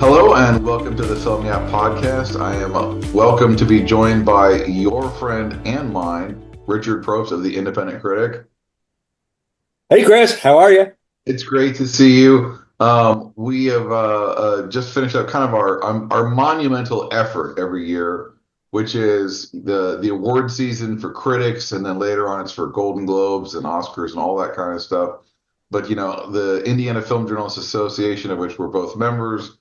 Hello and welcome to the Film Yap podcast. I am welcome to be joined by your friend and mine, Richard Probst of the Independent Critic. Hey Chris, how are you? It's great to see you. We have just finished up kind of our monumental effort every year, which is the award season for critics, and then later on it's for Golden Globes and Oscars and all that kind of stuff. But the Indiana Film Journalists Association, of which we're both members,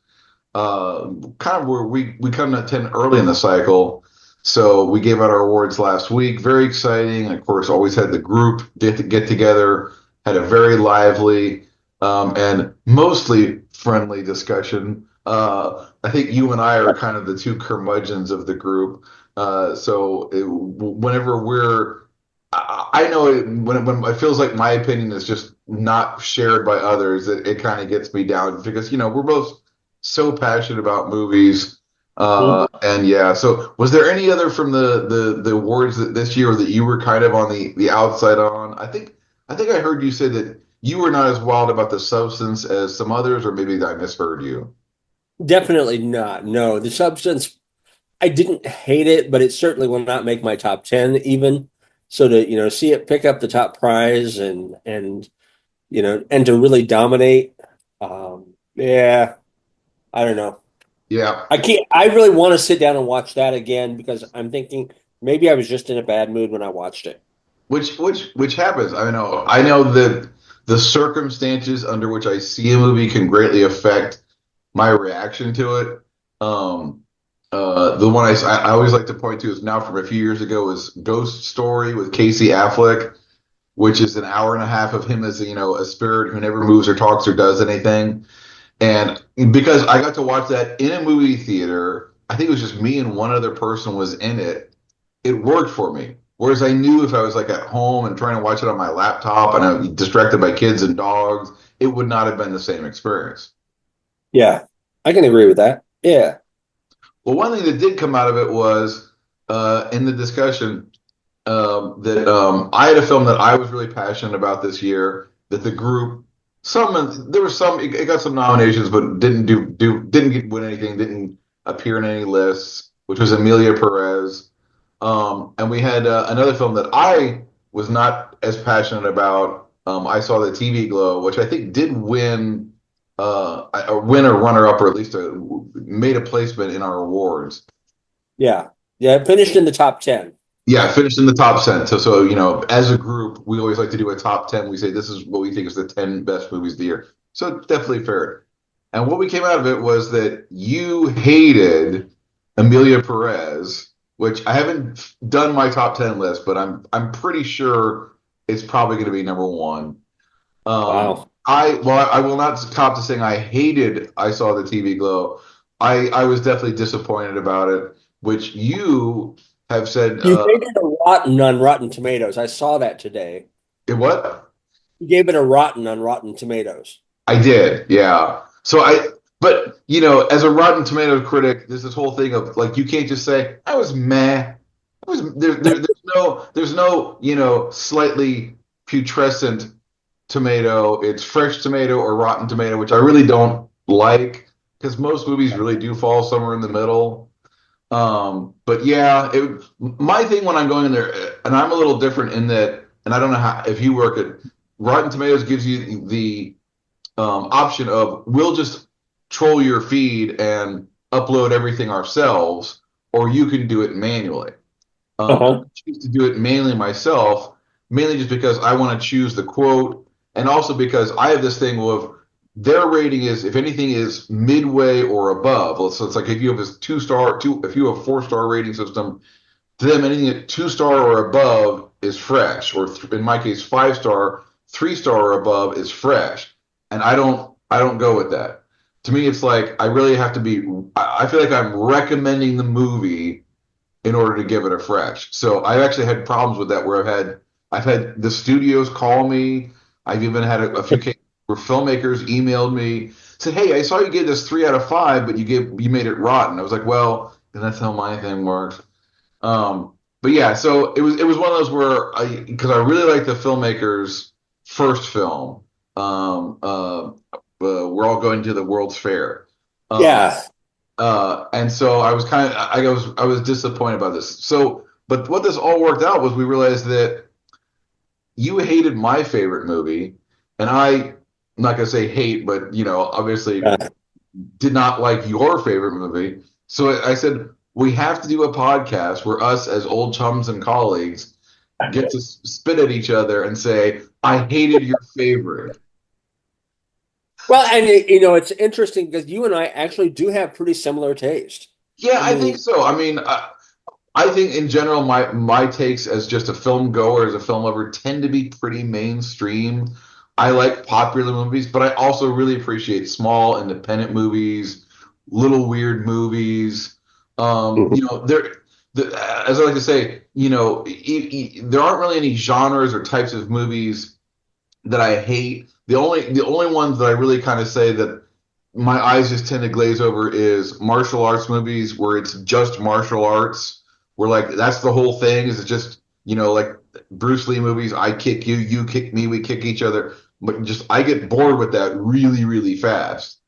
kind of where we come to 10 early in the cycle. So we gave out our awards last week. Very exciting. And of course, always had the group get together, had a very lively and mostly friendly discussion. I think you and I are kind of the two curmudgeons of the group. Whenever I know when it feels like my opinion is just not shared by others, it kind of gets me down because, we're both so passionate about movies. And yeah, so was there any other from the awards this year that you were kind of on the outside on? I think I heard you say that you were not as wild about the substance as some others, or maybe I misheard you. Definitely not. No, the substance, I didn't hate it, but it certainly will not make my top 10 even. So to, see it pick up the top prize and to really dominate. Yeah, I don't know. Yeah, I really want to sit down and watch that again because I'm thinking maybe I was just in a bad mood when I watched it. which happens. I know that the circumstances under which I see a movie can greatly affect my reaction to it. The one I always like to point to is now from a few years ago is Ghost Story with Casey Affleck, which is an hour and a half of him as a spirit who never moves or talks or does anything. And because I got to watch that in a movie theater, I think it was just me and one other person was in it. It worked for me. Whereas I knew if I was like at home and trying to watch it on my laptop and I'm distracted by kids and dogs, it would not have been the same experience. Yeah, I can agree with that. Yeah. Well, one thing that did come out of it was in the discussion that I had a film that I was really passionate about this year. That the group, there was some, it got some nominations, but win anything, didn't appear in any lists, which was Amelia Perez. And we had another film that I was not as passionate about. I saw the TV Glow, which I think did win a winner, runner up, or at least made a placement in our awards. Yeah. Yeah, it finished in the top 10. Yeah, I finished in the top 10. So, as a group, we always like to do a top 10. We say this is what we think is the 10 best movies of the year. So definitely fair. And what we came out of it was that you hated Amelia Perez, which I haven't done my top 10 list, but I'm pretty sure it's probably going to be number one. Wow. I will not top to saying I saw the TV Glow. I was definitely disappointed about it, which you have said. You gave it a rotten on Rotten Tomatoes. I saw that today. What? You gave it a rotten on Rotten Tomatoes. I did, yeah. But as a Rotten Tomatoes critic, there's this whole thing of like you can't just say I was meh. There's no slightly putrescent tomato. It's fresh tomato or rotten tomato, which I really don't like because most movies really do fall somewhere in the middle. But yeah, my thing when I'm going in there, and I'm a little different in that, and I don't know how if you work at Rotten Tomatoes gives you the option of we'll just troll your feed and upload everything ourselves, or you can do it manually. I Uh-huh. choose to do it manually myself, mainly just because I want to choose the quote, and also because I have this thing of their rating is if anything is midway or above. So it's like if you have this if you have a 4-star rating system, to them anything at 2-star or above is fresh, or in my case 5-star, 3-star or above is fresh, and I don't go with that. To me, it's like I really have to be. I feel like I'm recommending the movie in order to give it a fresh. So I've actually had problems with that where I've had the studios call me. I've even had a few cases where filmmakers emailed me, said, "Hey, I saw you gave this 3 out of 5, but you made it rotten." I was like, "Well, that's how my thing works." But yeah, so it was one of those where because I really like the filmmaker's first film. We're all going to the World's Fair. Yeah. And so I was disappointed about this. So, but what this all worked out was we realized that you hated my favorite movie, and I'm not gonna say hate, but obviously Yeah. did not like your favorite movie. So I said we have to do a podcast where us as old chums and colleagues get to spit at each other and say, "I hated your favorite." Well, and it's interesting because you and I actually do have pretty similar taste. Yeah, I I think mean, so. I mean, I think in general, my takes as just a film goer, as a film lover, tend to be pretty mainstream. I like popular movies, but I also really appreciate small, independent movies, little weird movies. mhm. As I like to say, there aren't really any genres or types of movies that I hate. The only ones that I really kind of say that my eyes just tend to glaze over is martial arts movies where it's just martial arts, where like that's the whole thing. Is it just like Bruce Lee movies? I kick you, you kick me, we kick each other. But just I get bored with that really, really fast.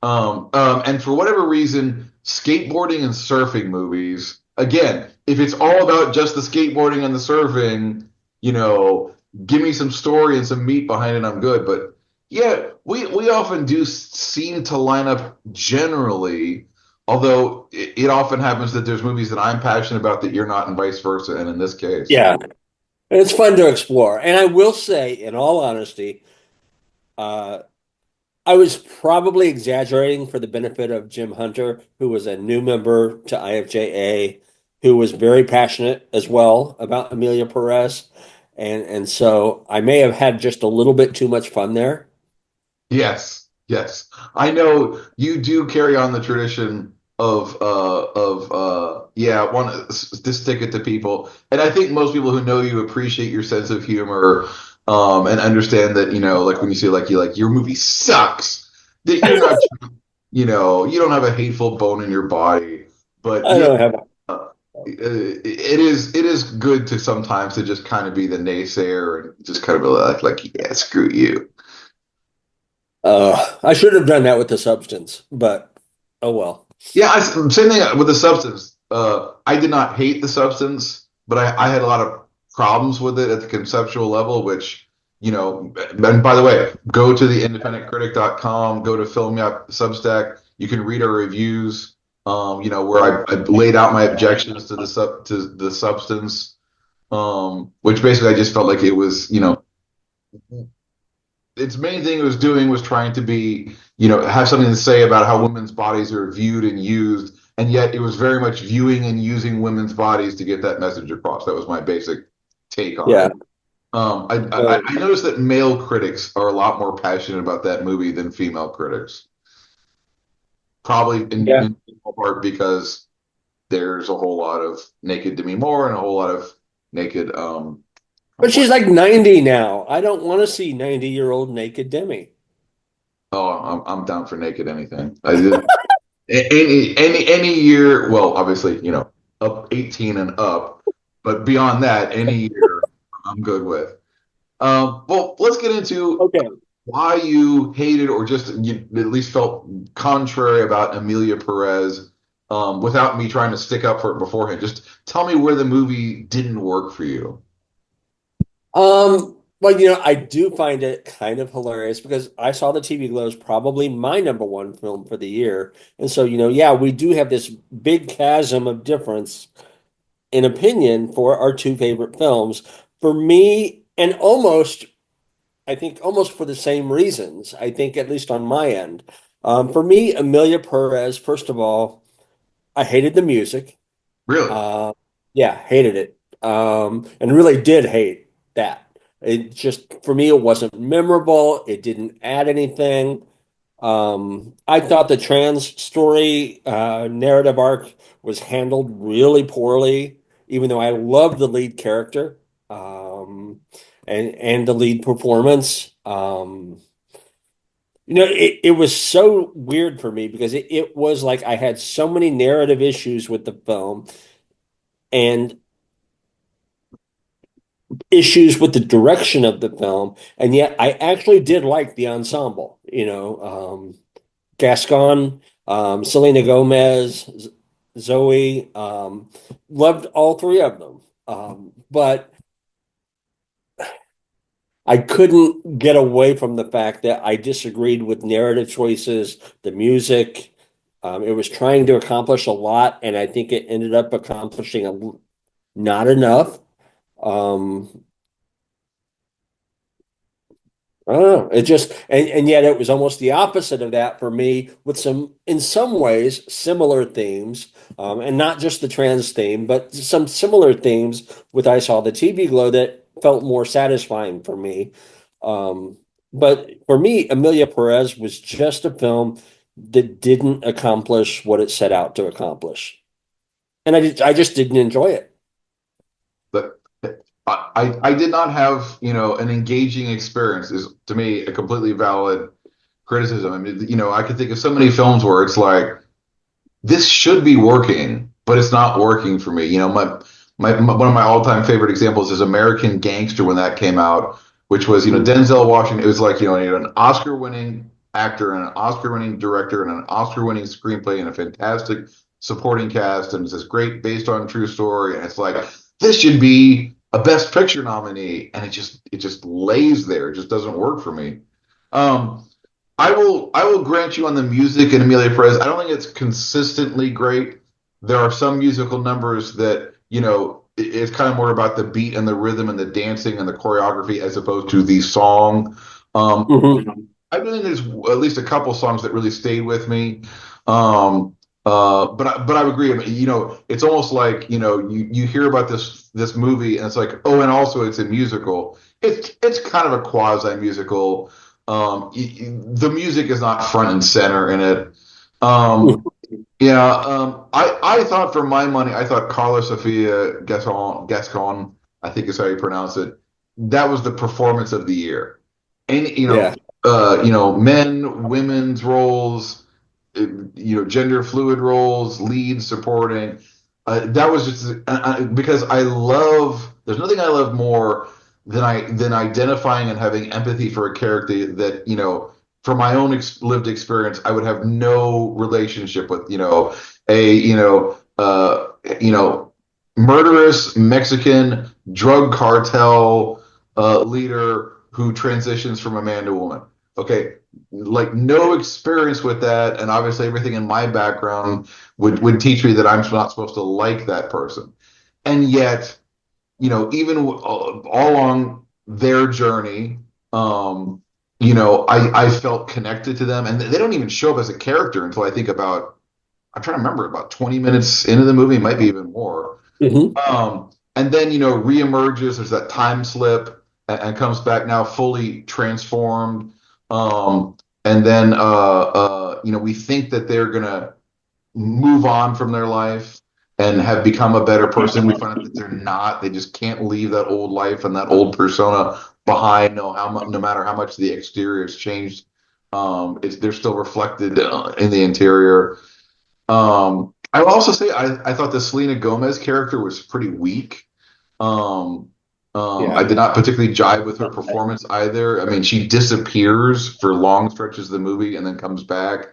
And for whatever reason, skateboarding and surfing movies, again, if it's all about just the skateboarding and the surfing, you know, give me some story and some meat behind it, I'm good. But yeah, we often do seem to line up generally, although it often happens that there's movies that I'm passionate about that you're not, and vice versa. And in this case, Yeah, and it's fun to explore. And I will say, in all honesty, uh, I was probably exaggerating for the benefit of Jim Hunter, who was a new member to IFJA, who was very passionate as well about Amelia Perez. And so I may have had just a little bit too much fun there. yes, yes, I know you do carry on the tradition of yeah, want to stick it to people, and I think most people who know you appreciate your sense of humor, and understand that like when you say like you like your movie sucks, that you're not you don't have a hateful bone in your body, but I yeah, don't have. it is good to sometimes to just kind of be the naysayer and just kind of be like yeah, screw you. I should have done that with the substance, but oh well. Yeah, same thing with the substance. I did not hate the substance, but I had a lot of problems with it at the conceptual level, which, and by the way, go to the independentcritic.com, go to Film Yap Substack. You can read our reviews, where I laid out my objections to the substance, which basically I just felt like it was, its main thing it was doing was trying to be, have something to say about how women's bodies are viewed and used, and yet it was very much viewing and using women's bodies to get that message across. That was my basic take on Yeah. it. I noticed that male critics are a lot more passionate about that movie than female critics, probably Yeah. in part because there's a whole lot of naked Demi Moore and a whole lot of naked But what she's like 90 now. I don't want to see 90-year-old naked Demi. oh I'm down for naked anything. I did. Any year, well, obviously, up 18 and up, but beyond that, any year I'm good with. Well, let's get into Okay. why you hated or just you at least felt contrary about Amelia Perez, without me trying to stick up for it beforehand. Just tell me where the movie didn't work for you. Well, I do find it kind of hilarious because I saw the TV Glow is probably my number one film for the year. And so, yeah, we do have this big chasm of difference in opinion for our two favorite films. For me, and I think almost for the same reasons, I think at least on my end. For me, Amelia Perez, first of all, I hated the music. Really? Uh, yeah, hated it. And really did hate that. It just, for me, it wasn't memorable. It didn't add anything. I thought the trans story narrative arc was handled really poorly, even though I loved the lead character and the lead performance. It was so weird for me because it was like I had so many narrative issues with the film and issues with the direction of the film, and yet I actually did like the ensemble. Gascon Selena Gomez, Zoe, loved all three of them. But I couldn't get away from the fact that I disagreed with narrative choices, the music. It was trying to accomplish a lot, and I think it ended up accomplishing not enough. Um, I don't know. It just and yet it was almost the opposite of that for me, with some in some ways similar themes, and not just the trans theme, but some similar themes with I Saw the TV Glow that felt more satisfying for me. Um, but for me, Amelia Perez was just a film that didn't accomplish what it set out to accomplish, and I just didn't enjoy it. But I did not have, an engaging experience is to me a completely valid criticism. I mean, I could think of so many films where it's like this should be working, but it's not working for me. One of my all-time favorite examples is American Gangster when that came out, which was, Denzel Washington. It was like, you had an Oscar-winning actor and an Oscar-winning director and an Oscar-winning screenplay and a fantastic supporting cast, and it's this great based on true story, and it's like this should be a Best Picture nominee, and it just lays there. It just doesn't work for me. Um, I will grant you on the music in Amelia Perez. I don't think it's consistently great. There are some musical numbers that, it's kind of more about the beat and the rhythm and the dancing and the choreography as opposed to the song. Mhm. I think there's at least a couple songs that really stayed with me. But I would agree. I mean, it's almost like, you hear about this movie and it's like, oh, and also it's a musical. It's kind of a quasi musical. The music is not front and center in it. Yeah, I thought for my money, I thought Carla Sofia Gascon, I think is how you pronounce it. That was the performance of the year. And Yeah. men, women's roles, gender fluid roles, lead, supporting. That was just because I love. There's nothing I love more than identifying and having empathy for a character that from my own lived experience, I would have no relationship with. A murderous Mexican drug cartel leader who transitions from a man to woman. Okay, like no experience with that, and obviously everything in my background would teach me that I'm not supposed to like that person. And yet, even all along their journey, I felt connected to them, and they don't even show up as a character until I think about. I'm trying to remember about 20 minutes into the movie, might be even more. Mhm. And then, reemerges. There's that time slip and comes back now fully transformed. And then, we think that they're gonna move on from their life and have become a better person. We find out that they're not. They just can't leave that old life and that old persona behind. No matter how much the exterior has changed, they're still reflected in the interior. I will also say I thought the Selena Gomez character was pretty weak. Um, I Yeah. did not particularly jive with her performance either. I mean, she disappears for long stretches of the movie and then comes back.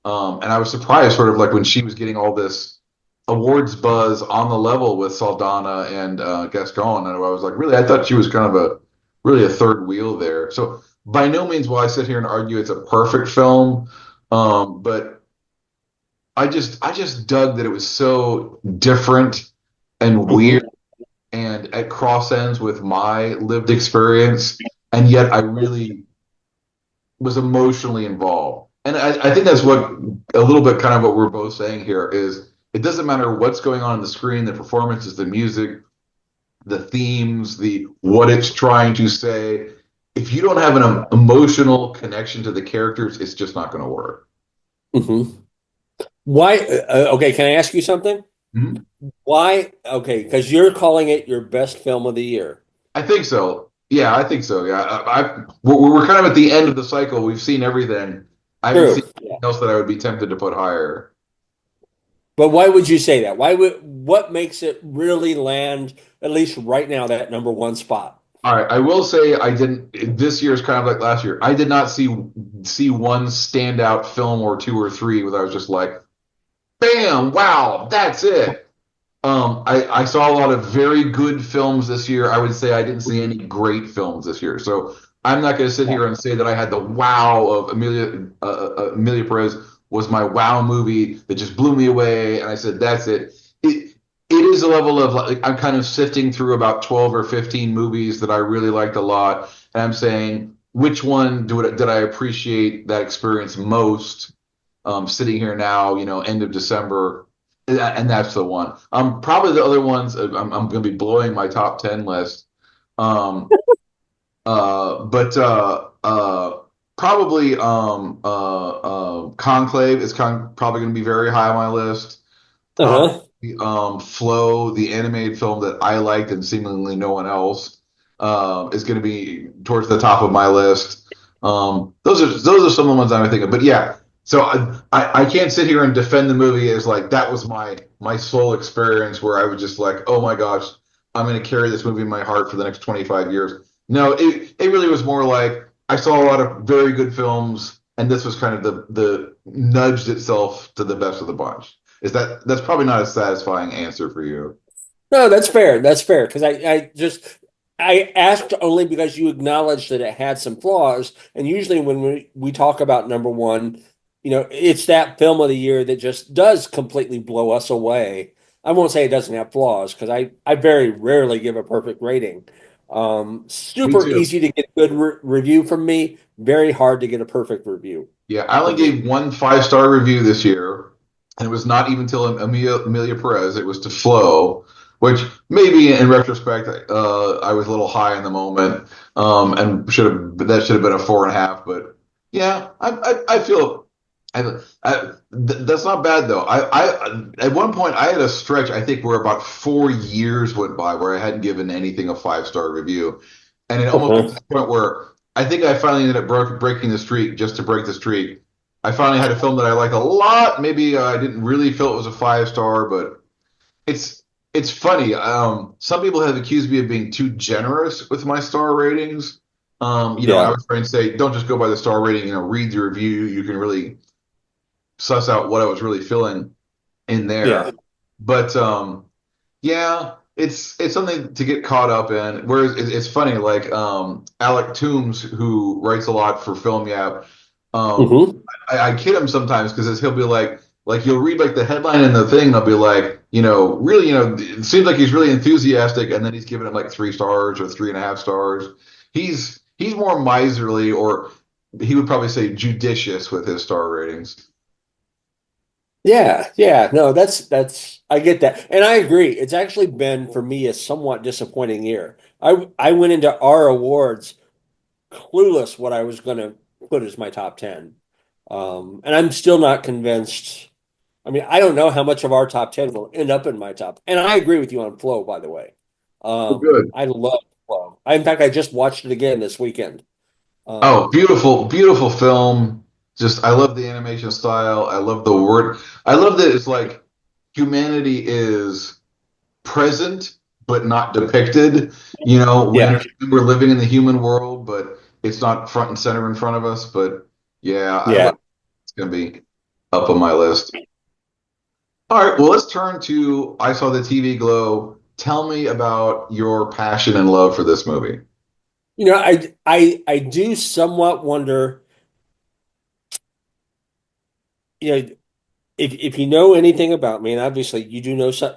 And I was surprised, sort of like when she was getting all this awards buzz on the level with Saldana and Gascon, and I was like, really, I thought she was kind of really a third wheel there. So by no means will I sit here and argue it's a perfect film, but I just dug that it was so different and weird Mhm. and at cross ends with my lived experience, and yet I really was emotionally involved. And I think that's what a little bit kind of what we're both saying here is it doesn't matter what's going on the screen, the performances, the music, the themes, the what it's trying to say. If you don't have an emotional connection to the characters, it's just not going to work. Mhm. Why? Okay, can I ask you something? Mhm. Why? Okay, because you're calling it your best film of the year. I think so. Yeah, I think so. Yeah, we're kind of at the end of the cycle. We've seen everything. I haven't True. seen anything else that I would be tempted to put higher. But why would you say that? What makes it really land, at least right now, that number one spot? All right, I will say I didn't. This year is kind of like last year. I did not see one standout film or two or three where I was just like, "Bam! Wow, that's it." I saw a lot of very good films this year. I would say I didn't see any great films this year. So I'm not going to sit Yeah. here and say that I had the wow of Amelia Perez was my wow movie that just blew me away, and I said that's it. It is a level of like I'm kind of sifting through about 12 or 15 movies that I really liked a lot, and I'm saying which one did I appreciate that experience most? Sitting here now, end of December, and that's the one. Probably the other ones. I'm going to be blowing my top 10 list. Um, but probably Conclave is probably going to be very high on my list. Probably Uh-huh. Flow, the animated film that I liked and seemingly no one else, is going to be towards the top of my list. Those are some of the ones I'm thinking of. But yeah, so I can't sit here and defend the movie as like that was my sole experience where I was just like, oh my gosh, I'm going to carry this movie in my heart for the next 25 years. No, it really was more like I saw a lot of very good films, and this was kind of the nudged itself to the best of the bunch. That's probably not a satisfying answer for you? No, that's fair. That's fair. Because I asked only because you acknowledged that it had some flaws. And usually when we talk about number one, it's that film of the year that just does completely blow us away. I won't say it doesn't have flaws because I very rarely give a perfect rating. Me Super too. easy to get a good review from me, very hard to get a perfect review Yeah, I only from me. gave one 5-star review this year, and it was not even till Amelia Perez. It was to Flow, which maybe in retrospect, I was a little high in the moment, and should have been a 4.5. But yeah, I feel that's not bad though. I at one point I had a stretch I think where about 4 years went by where I hadn't given anything a 5-star review, and it almost got to Uh-huh. the point where I think I finally ended up breaking the streak just to break the streak. I finally had a film that I liked a lot. Maybe I didn't really feel it was a 5-star, but it's it's funny. Some people have accused me of being too generous with my star ratings. I Yeah. was trying to say, don't just go by the star rating. Read the review. You can really suss out what I was really feeling in there. Yeah. But yeah, it's something to get caught up in. Whereas it's funny, like Alec Toombs, who writes a lot for Film Yap, um, Hmm. I kid him sometimes because he'll be like you'll read like the headline and the thing, and I'll be like, really, it seems like he's really enthusiastic, and then he's giving it like 3 stars or 3.5 stars. He's more miserly, or he would probably say judicious with his star ratings. Yeah, yeah, no, that's I get that. And I agree. It's actually been for me a somewhat disappointing year. I went into our awards clueless what I was going to put as my top 10. And I'm still not convinced. I mean, I don't know how much of our top 10 will end up in my top. And I agree with you on Flow, by the way. Oh, good. I love Flow. In fact, I just watched it again this weekend. Oh, Um, beautiful, beautiful film. Just, I love the animation style. I love the word. I love that it's like humanity is present but not depicted. We yeah, understand we're living in the human world, but it's not front and center in front of us. But yeah, yeah. it's gonna be up on my list. All right, well, let's turn to I Saw the TV Glow. Tell me about your passion and love for this movie. I do somewhat wonder, you know, if you know anything about me, and obviously you do know some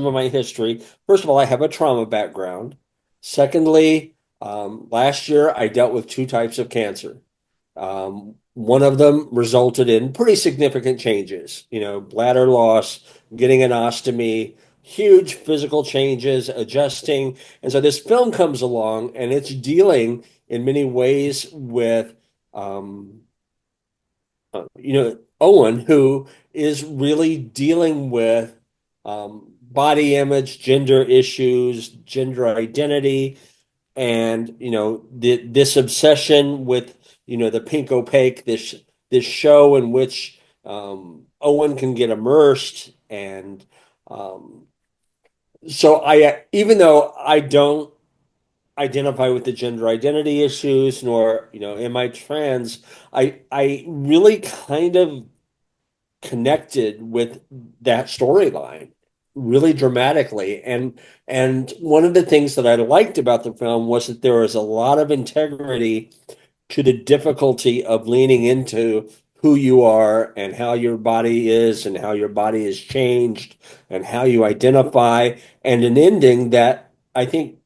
of my history. First of all, I have a trauma background. Secondly, last year I dealt with two types of cancer. One of them resulted in pretty significant changes, bladder loss, getting an ostomy, huge physical changes, adjusting. And so this film comes along and it's dealing in many ways with, um, Owen, who is really dealing with body image, gender issues, gender identity, and this obsession with the pink opaque, this show in which Owen can get immersed, and um, so I even though I don't. identify with the gender identity issues, nor, am I trans. I really kind of connected with that storyline really dramatically. And one of the things that I liked about the film was that there was a lot of integrity to the difficulty of leaning into who you are and how your body is and how your body is changed and how you identify, and an ending that I think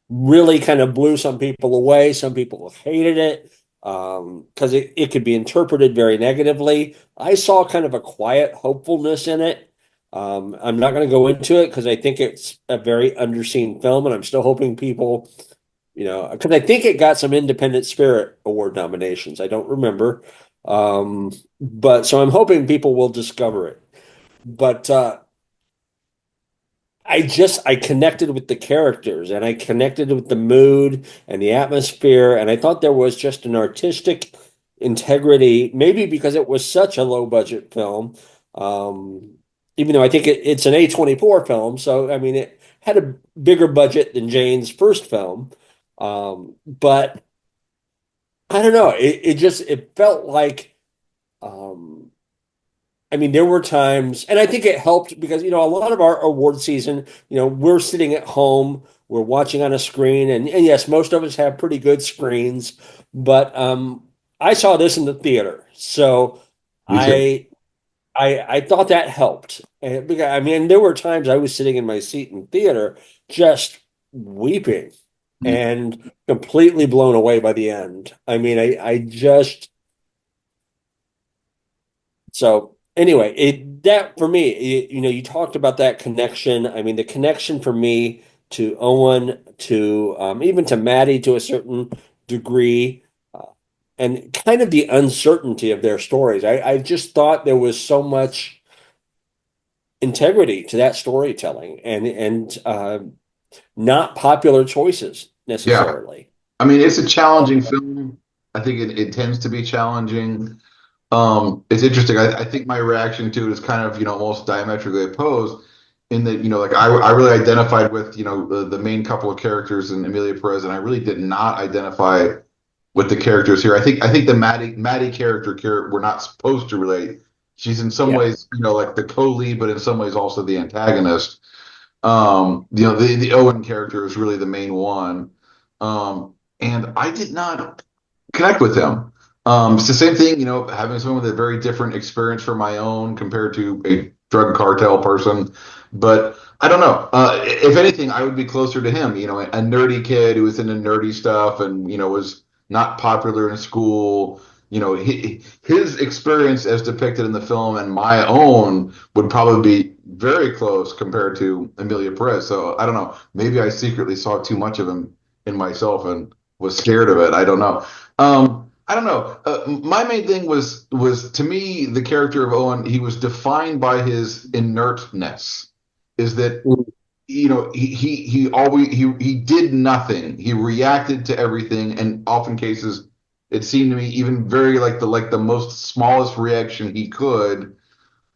really kind of blew some people away. Some people hated it because it could be interpreted very negatively. I saw kind of a quiet hopefulness in it. I'm not going to go into it because I think it's a very underseen film, and I'm still hoping people, because I think it got some Independent Spirit Award nominations. I don't remember. But so I'm hoping people will discover it. But I connected with the characters, and I connected with the mood and the atmosphere, and I thought there was just an artistic integrity, maybe because it was such a low budget film. Um, Even though I think it's an A24 film, so I mean it had a bigger budget than Jane's first film. But I don't know, it felt like um I mean, there were times, and I think it helped because, a lot of our award season, we're sitting at home, we're watching on a screen, and yes, most of us have pretty good screens, but I saw this in the theater, so Me too. I I thought that helped. And because, I mean, there were times I was sitting in my seat in theater just weeping and completely blown away by the end. I mean, I just So anyway, it that for me, you talked about that connection. I mean, the connection for me to Owen, to even to Maddie to a certain degree, uh, and kind of the uncertainty of their stories. I just thought there was so much integrity to that storytelling, and not popular choices Yeah. necessarily. I mean, it's a challenging film. I think it tends to be challenging. It's interesting. I think my reaction to it is kind of, almost diametrically opposed in that, like I really identified with, the main couple of characters in Amelia Perez, and I really did not identify with the characters here. I think the Maddie character we're not supposed to relate. She's in some Yeah. ways, like the co-lead, but in some ways also the antagonist. The Owen character is really the main one. And I did not connect with him. It's the same thing, having someone with a very different experience from my own compared to a drug cartel person. But I don't know. If anything, I would be closer to him, a nerdy kid who was into nerdy stuff and, was not popular in school. His experience as depicted in the film and my own would probably be very close compared to Amelia Perez. So I don't know. Maybe I secretly saw too much of him in myself and was scared of it. I don't know. I don't know. My main thing was to me the character of Owen. He was defined by his inertness. Is that he always he did nothing. He reacted to everything, and often cases it seemed to me even very like the most smallest reaction he could.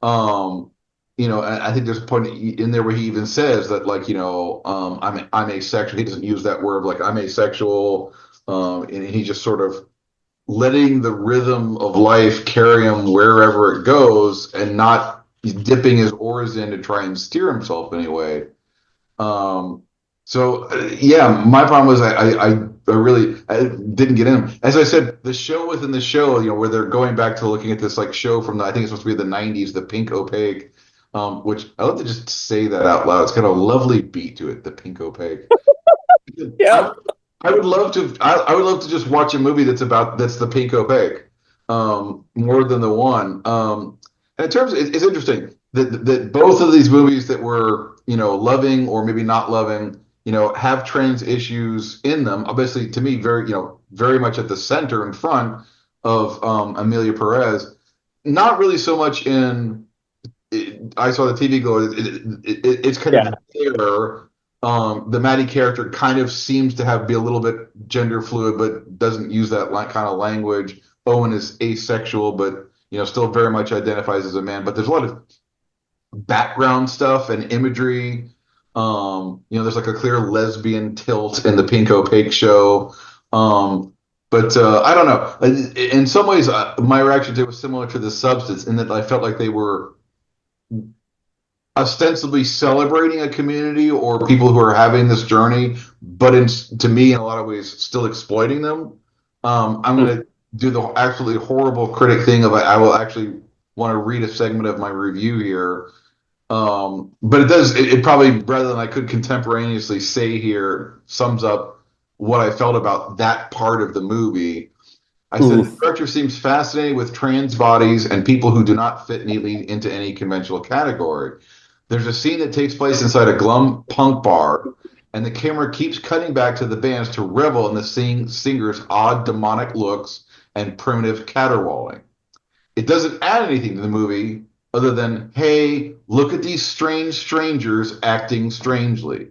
Um, and I think there's a point in there where he even says that I'm asexual. He doesn't use that word like I'm asexual, and he just sort of letting the rhythm of life carry him wherever it goes and not dipping his oars in to try and steer himself anyway. Um, yeah, my problem was I really I didn't get in. As I said, the show within the show, where they're going back to looking at this like show from I think it's supposed to be the '90s, the Pink Opaque, which I love to just say that out loud. It's got a lovely beat to it, the Pink Opaque. Yeah. I, I would love to. I would love to just watch a movie that's the Pink Opaque, more than the one. And in terms, it's interesting that both of these movies that were loving or maybe not loving, have trans issues in them. Obviously, to me, very much at the center and front of Amelia Perez. Not really so much in. I saw the TV go. It's kind of Yeah. there. The Maddie character kind of seems to be a little bit gender fluid, but doesn't use that kind of language. Owen is asexual, but still very much identifies as a man. But there's a lot of background stuff and imagery There's like a clear lesbian tilt in the Pink Opaque show. But I don't know. In some ways, my reaction to it was similar to the Substance in that I felt like they were ostensibly celebrating a community or people who are having this journey, but to me, in a lot of ways, still exploiting them. I'm going Mm. to do the absolutely horrible critic thing of I will actually want to read a segment of my review here. But it probably, rather than I could contemporaneously say here, sums up what I felt about that part of the movie. I said the Mm. director seems fascinated with trans bodies and people who do not fit neatly into any conventional category. There's a scene that takes place inside a glum punk bar, and the camera keeps cutting back to the bands to revel in the singer's odd demonic looks and primitive caterwauling. It doesn't add anything to the movie other than, hey, look at these strange strangers acting strangely.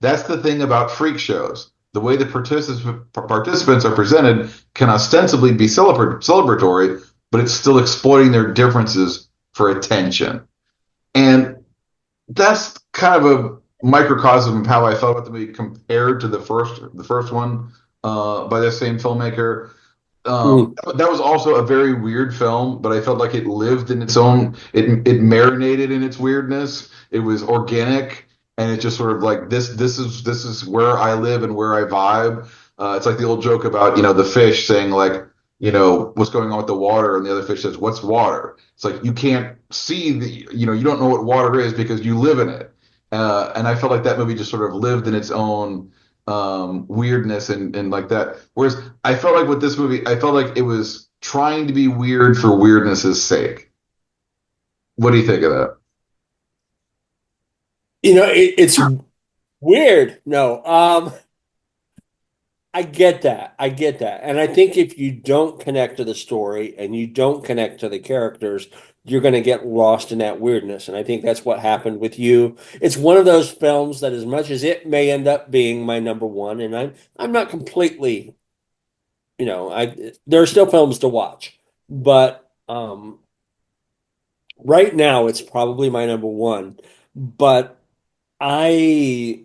That's the thing about freak shows. The way the participants are presented can ostensibly be celebratory, but it's still exploiting their differences for attention. And that's kind of a microcosm of how I felt about the movie compared to the first one by the same filmmaker. Mm. That was also a very weird film, but I felt like it lived in its own. It marinated in its weirdness. It was organic, and it just sort of like this is where I live and where I vibe. It's like the old joke about the fish saying like what's going on with the water, and the other fish says what's water. It's like you can't see you don't know what water is because you live in it. And I felt like that movie just sort of lived in its own weirdness and like that. Whereas I felt like with this movie, I felt like it was trying to be weird for weirdness's sake. What do you think of that? It's weird. No, I get that. I get that. And I think if you don't connect to the story and you don't connect to the characters, you're going to get lost in that weirdness. And I think that's what happened with you. It's one of those films that, as much as it may end up being my number one, and I'm not completely, I there are still films to watch, but right now it's probably my number one. But I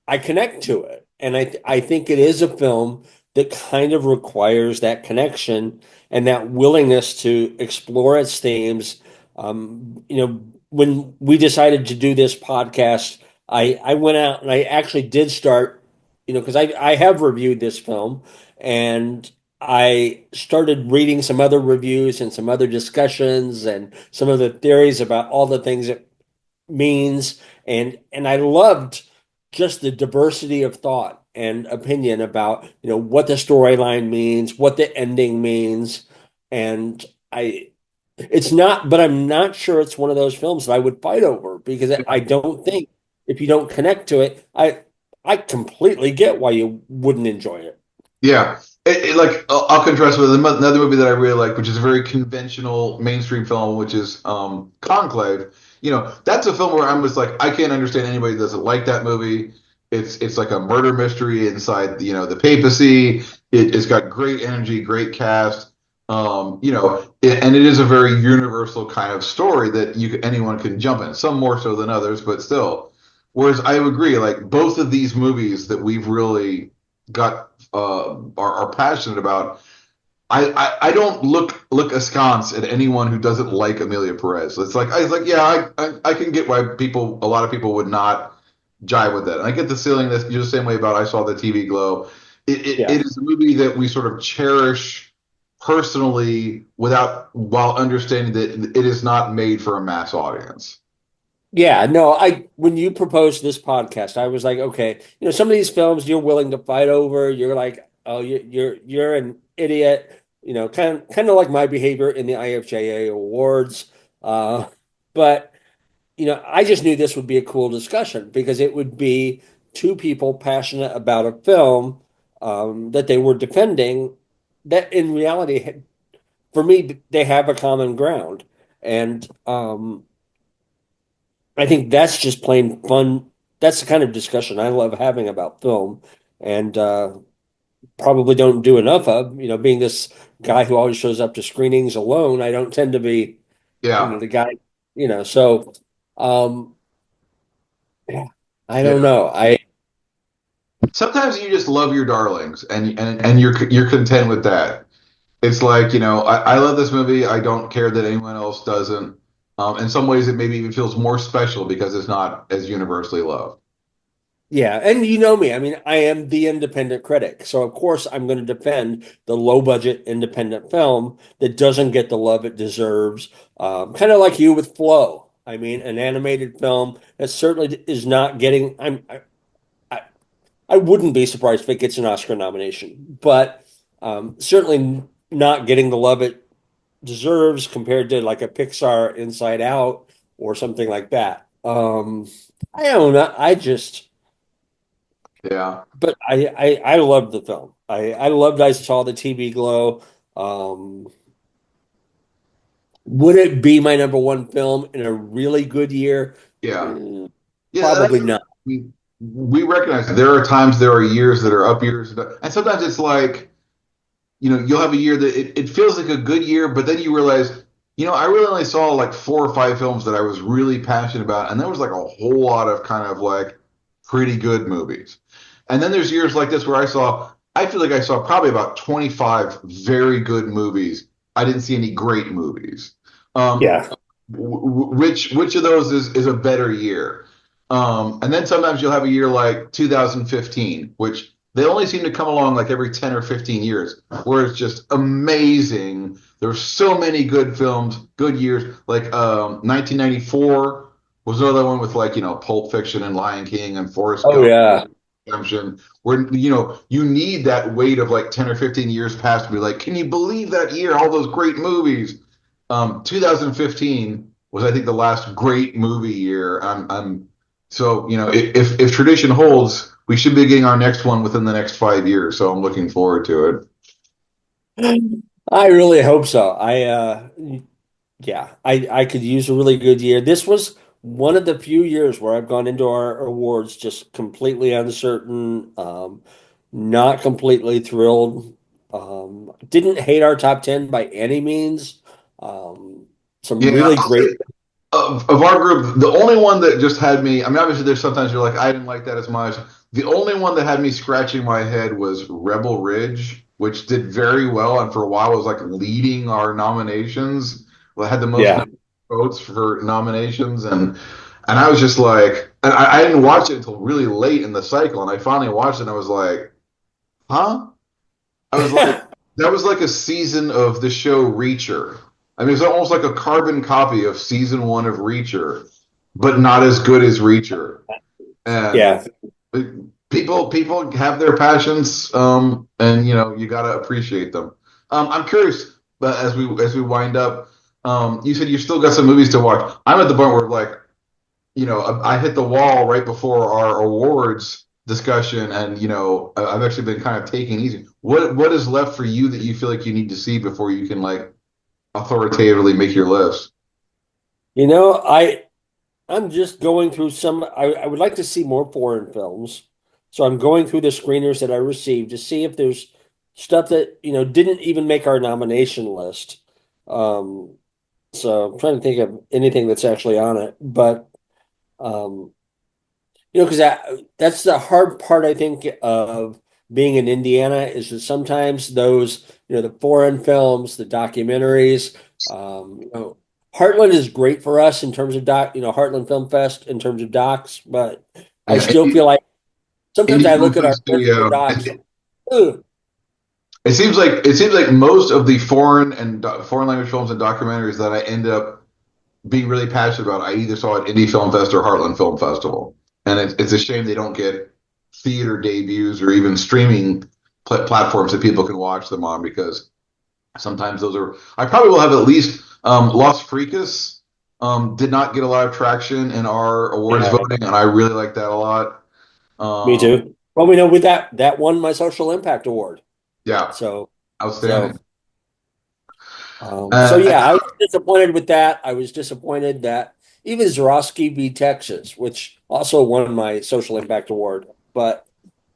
I connect to it, and I think it is a film that kind of requires that connection and that willingness to explore its themes. When we decided to do this podcast, I went out and I actually did start, because I have reviewed this film, and I started reading some other reviews and some other discussions and some of the theories about all the things it means, and I loved just the diversity of thought and opinion about what the storyline means, what the ending means, and I it's not, but I'm not sure it's one of those films that I would fight over, because I don't think, if you don't connect to it, I completely get why you wouldn't enjoy it. Yeah. Like I'll contrast with another movie that I really like, which is a very conventional mainstream film, which is Conclave. That's a film where I'm just like, I can't understand anybody that doesn't like that movie. It's like a murder mystery inside the papacy. It's got great energy, great cast. And it is a very universal kind of story that anyone can jump in. Some more so than others, but still. Whereas I agree, like both of these movies that we've really got are passionate about. I don't look askance at anyone who doesn't like Amelia Perez. It's like yeah, I can get why a lot of people would not jive with that. And I get the feeling that's just the same way about I Saw the TV Glow. It Yeah. is a movie that we sort of cherish personally without while understanding that it is not made for a mass audience. Yeah, no, when you proposed this podcast, I was like, okay, some of these films you're willing to fight over. You're like, oh, you're an idiot. Kind of like my behavior in the IFJA awards. Uh, but I just knew this would be a cool discussion, because it would be two people passionate about a film that they were defending, that in reality, for me, they have a common ground. And I think that's just plain fun. That's the kind of discussion I love having about film, and probably don't do enough of. Being this guy who always shows up to screenings alone, I don't tend to be, Yeah. the guy. So, um, yeah. I Yeah. don't know. Sometimes you just love your darlings, and you're content with that. It's like, I love this movie. I don't care that anyone else doesn't. In some ways, it maybe even feels more special because it's not as universally loved. Yeah, and you know me. I mean, I am the independent critic. So of course I'm going to defend the low budget independent film that doesn't get the love it deserves. Kind of like you with Flow. I mean, an animated film that certainly is not getting I, I wouldn't be surprised if it gets an Oscar nomination, but certainly not getting the love it deserves compared to like a Pixar Inside Out or something like that. I don't know. Yeah. But I loved the film. I loved I saw the TV glow. Um, would it be my number one film in a really good year? Yeah. Eh, Yeah. probably not. We recognize there are times, there are years that are up years. And sometimes it's like, you'll have a year that it feels like a good year, but then you realize, I really only saw like 4 or 5 films that I was really passionate about. And there was like a whole lot of kind of like pretty good movies. And then there's years like this where I feel like I saw probably about 25 very good movies. I didn't see any great movies. Um, Yeah. which of those is a better year? And then sometimes you'll have a year like 2015, which they only seem to come along like every 10 or 15 years, where it's just amazing. There's so many good films, good years. Like 1994 was another one with like, Pulp Fiction and Lion King and Forrest Oh Gump, yeah. Redemption, where, you need that weight of like 10 or 15 years past to be like, can you believe that year? All those great movies. 2015 was, I think, the last great movie year. So, if tradition holds, we should be getting our next one within the next 5 years. So I'm looking forward to it. I really hope so. I could use a really good year. This was one of the few years where I've gone into our awards just completely uncertain, not completely thrilled. Didn't hate our top 10 by any means. Some Yeah, really I'll great. say of our group, the only one that just had me, I mean, obviously, there's sometimes you're like, I didn't like that as much. The only one that had me scratching my head was Rebel Ridge, which did very well. And for a while was like leading our nominations. Well, it had the most Yeah. votes for nominations. And I was just like, and I didn't watch it until really late in the cycle. And I finally watched it and I was like, huh? I was like, that was like a season of the show Reacher. I mean, it's almost like a carbon copy of season one of Reacher, but not as good as Reacher. And Yeah. people have their passions, and you got to appreciate them. I'm curious, but as we wind up, you said you still got some movies to watch. I'm at the point where like I hit the wall right before our awards discussion, and I've actually been kind of taking it easy. What is left for you that you feel like you need to see before you can like authoritatively make your list? You know, I'm just going through I would like to see more foreign films. So I'm going through the screeners that I received to see if there's stuff that, didn't even make our nomination list. Um, so I'm trying to think of anything that's actually on it. But um, because that's the hard part, I think, of being in Indiana is that sometimes those, the foreign films, the documentaries, Heartland is great for us in terms of Heartland Film Fest in terms of docs, but I Yeah, still feel like sometimes Indie I Film look at our Fest list for Studio. docs. Ugh, It seems like most of the foreign language films and documentaries that I end up being really passionate about, I either saw at Indie Film Fest or Heartland Film Festival, and it's a shame they don't get theater debuts or even streaming platforms that people can watch them on because sometimes those are. I probably will have at least Los Fricas did not get a lot of traction in our awards yeah, voting, and I really like that a lot. me Um, too. Well, we know with that won my social impact award. yeah, So so outstanding. So Uh, yeah, I was disappointed with that. I was disappointed that even Zorowski v. Texas, which also won my social impact award, but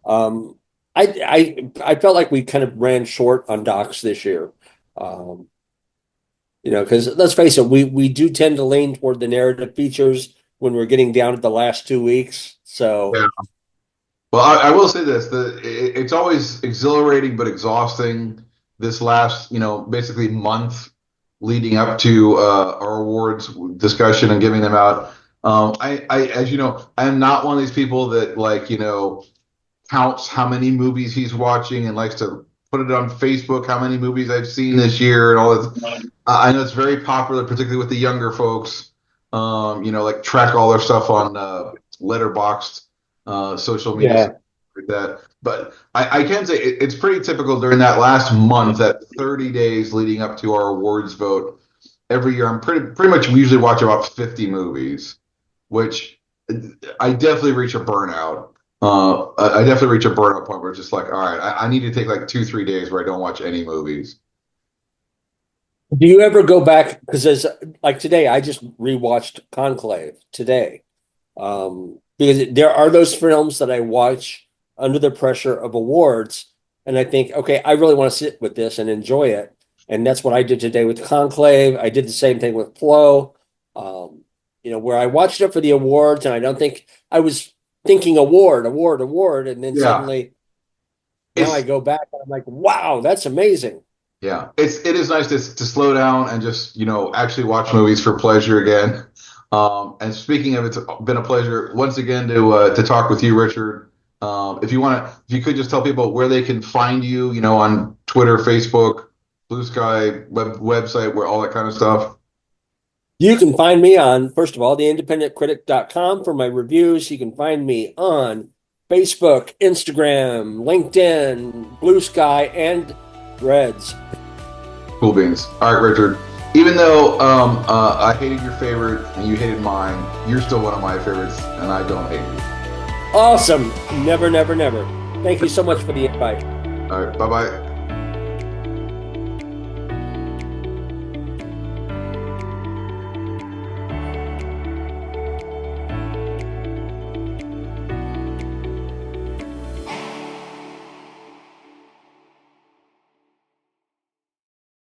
um, I felt like we kind of ran short on docs this year. Because let's face it, we do tend to lean toward the narrative features when we're getting down to the last 2 weeks. So, Yeah. Well, I will say this: it's always exhilarating but exhausting. This last, basically month leading up to our awards discussion and giving them out. As you know, I am not one of these people that counts how many movies he's watching and likes to put it on Facebook, how many movies I've seen this year and all that. I know it's very popular, particularly with the younger folks. Like track all their stuff on Letterboxd, social media, yeah. stuff like that. But I can say it's pretty typical during that last month, that 30 days leading up to our awards vote. Every year, I'm pretty much usually watch about 50 movies, which I definitely reach a burnout. I definitely reach a burnout point where it's just like, all right, I need to take like 2, 3 days where I don't watch any movies. Do you ever go back? Because as like today, I just rewatched Conclave today. Because there are those films that I watch under the pressure of awards, and I think, okay, I really want to sit with this and enjoy it. And that's what I did today with Conclave. I did the same thing with Flow. Where I watched it for the awards, and I don't think I was thinking award, and then Yeah, suddenly now I it's go back and I'm like, wow, that's amazing. yeah, it is nice to slow down and just actually watch movies for pleasure again. And speaking of, it's been a pleasure once again to talk with you, Richard. If you could just tell people where they can find you, on Twitter, Facebook, Blue Sky website, where all that kind of stuff. You can find me on, first of all, theindependentcritic.com for my reviews. You can find me on Facebook, Instagram, LinkedIn, Blue Sky, and Threads. Cool beans. All right, Richard. Even though I hated your favorite and you hated mine, you're still one of my favorites, and I don't hate you. Awesome. Never, never, never. Thank you so much for the invite. All right, bye bye.